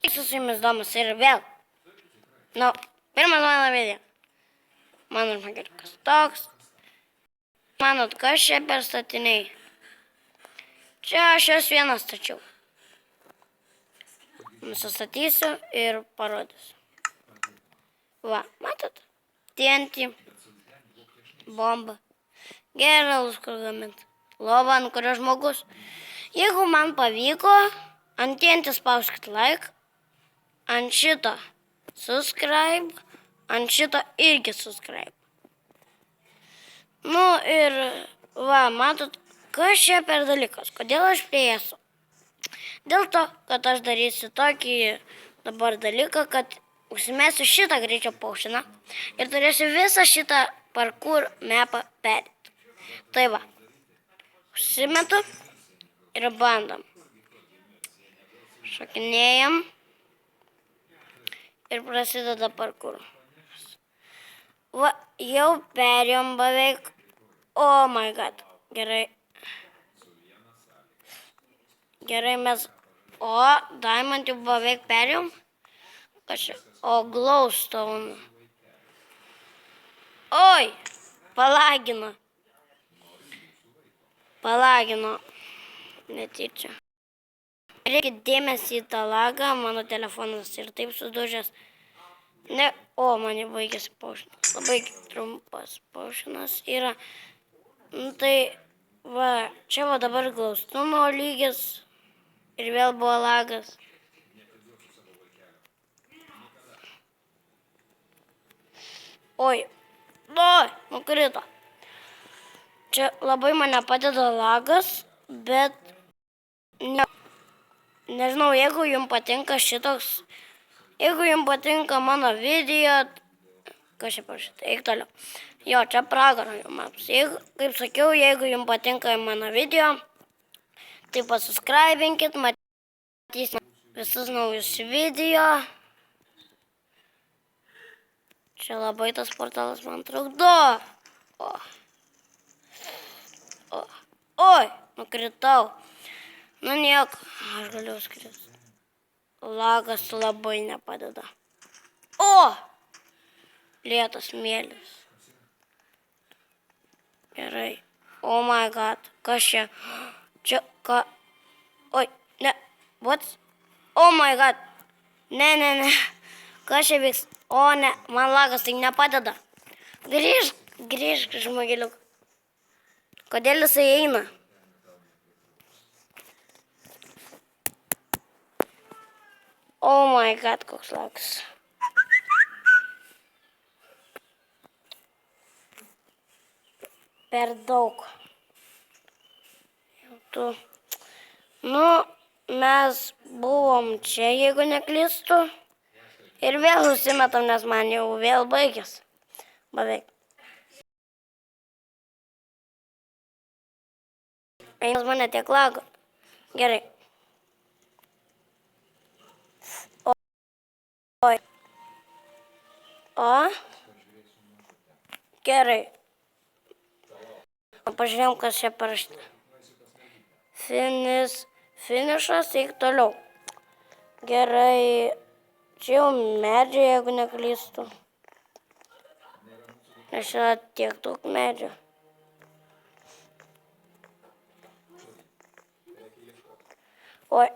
Su jumis Domas ir vėl. Pirmas mano video. Mano žmogeliukas toks. Manot, kas čia per statiniai? Čia aš juos vienas stačiau. Nusistatysiu ir parodysiu. Va, matot? TNT. Bomba. Geralus, kur gaminti. Lova, ant kurio žmogus. Jeigu man pavyko, ant TNT spauskit like. Ant šito subscribe. Ant šito irgi subscribe. Ir va, matot, kas čia per dalykas? Kodėl aš plėsiu? Dėl to, kad aš darysiu tokį dabar dalyką, kad užsimesiu šitą greičio potioną ir turėsiu visą šitą parkour mapą perėti. Tai va, užsimetu ir bandom. Šokinėjam ir prasideda parkour. Va, jau perėjom beveik. Oh my god. Gerai. Gerai, mes... Diamond jau beveik perėjom. Kas čia? Glowstone. Oi, palagino. Netyčia. Reikia dėmesį į tą lagą, mano telefonas ir taip sudužęs. Man jau baigėsi potionas. Labai trumpas potionas yra. Tai va, čia va dabar Glowstone lygis ir vėl buvo lagas. Oi, nukrito. Čia labai mane padeda lagas, bet nežinau, jeigu jums patinka šitoks, jeigu jums patinka mano video, kas čia parašyta, eik toliau. Jo, čia pragaro jums. Kaip sakiau, jeigu jums patinka mano video, tai pasubscribinkit, matysime visus naujus video. Čia labai tas portalas man trukdo. Oi, nukritau. Nieko, aš galiu skristi. Lagas labai nepadeda. Lėtas mėlis. Gerai. Oh my god, kas čia? Čia ką? Oi, ne, what? Oh my god. Ne. Kas čia vyks? Ne, man lagas tai nepadeda. Grįžk, žmogeliuk. Kodėl jisai eina? Oh my god, koks lagas. Per daug. Mes buvom čia, jeigu neklystu. Ir vėl užsimetam, nes man jau vėl baigės. Beveik. Einas mane tiek lago. Gerai. Gerai. Pažiūrėjom, kas čia parašyta. Finišas, eik toliau. Gerai. Čia jau medžiai, jeigu neklystu. Nes yra tiek daug medžių.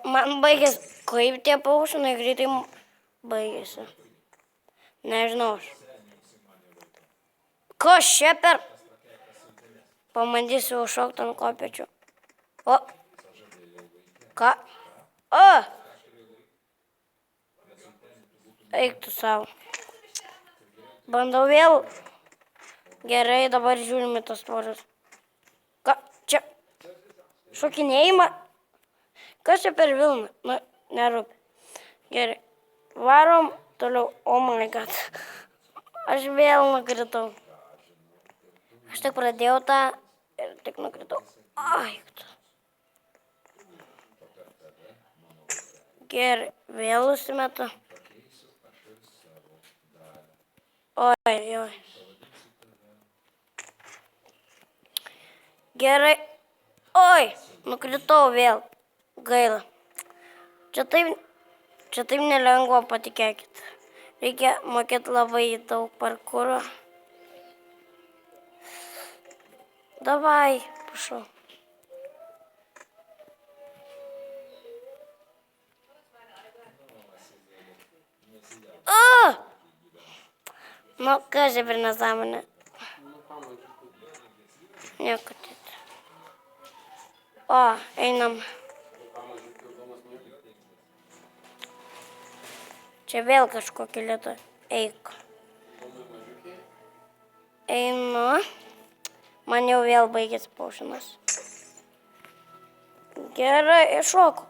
Man baigės, kaip tie paušinai greitai baigėsi. Nežinau aš. Kas čia per? Pabandysiu užšokti ant kopėčių. Ką? Eik tu savo. Bandau vėl. Gerai, dabar žiūrime tos tvorus. Ką? Čia? Šokinėjimą? Kas čia per Vilną? Nerūpi. Gerai. Varom toliau. Oh my god. Aš vėl nukritau. Aš tik pradėjau tą ir tik nukritau. Gerai. Vėl užsimetu. Oi. Gerai. Oi, nukritau vėl. Gaila. Čia taip nelengva, patikėkit. Reikia mokėti labai daug parkūro. Davai, prašau. Nu, kas čia per nesąmonė? Nieko taip. O, einam. Čia vėl kažkokia lieta. Eik. Einu. Man jau vėl baigėsi paušinas. Gerai, iššoku.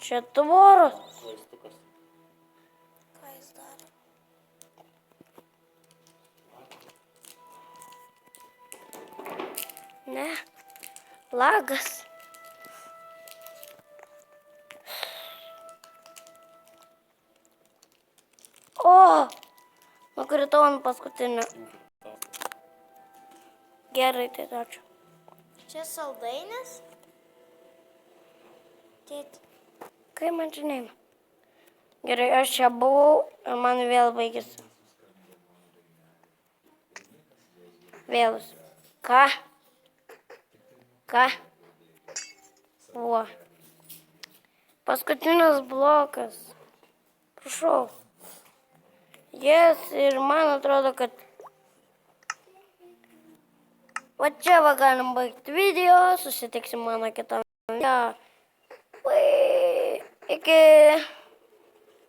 Čia tvoros. Ką jis darė? Ne. Lagas. O! Nukritau ant paskutinio. Gerai, tai ačiū. Čia saldainis? Tėti. Kai man čia neina. Gerai, aš čia buvau ir man vėl baigėsi. Vėlus. Ką? Ką? O. Paskutinis blokas. Prašau. Ir man atrodo, kad va čia va galim baigti video, susitiksim mano kitą video. Iki.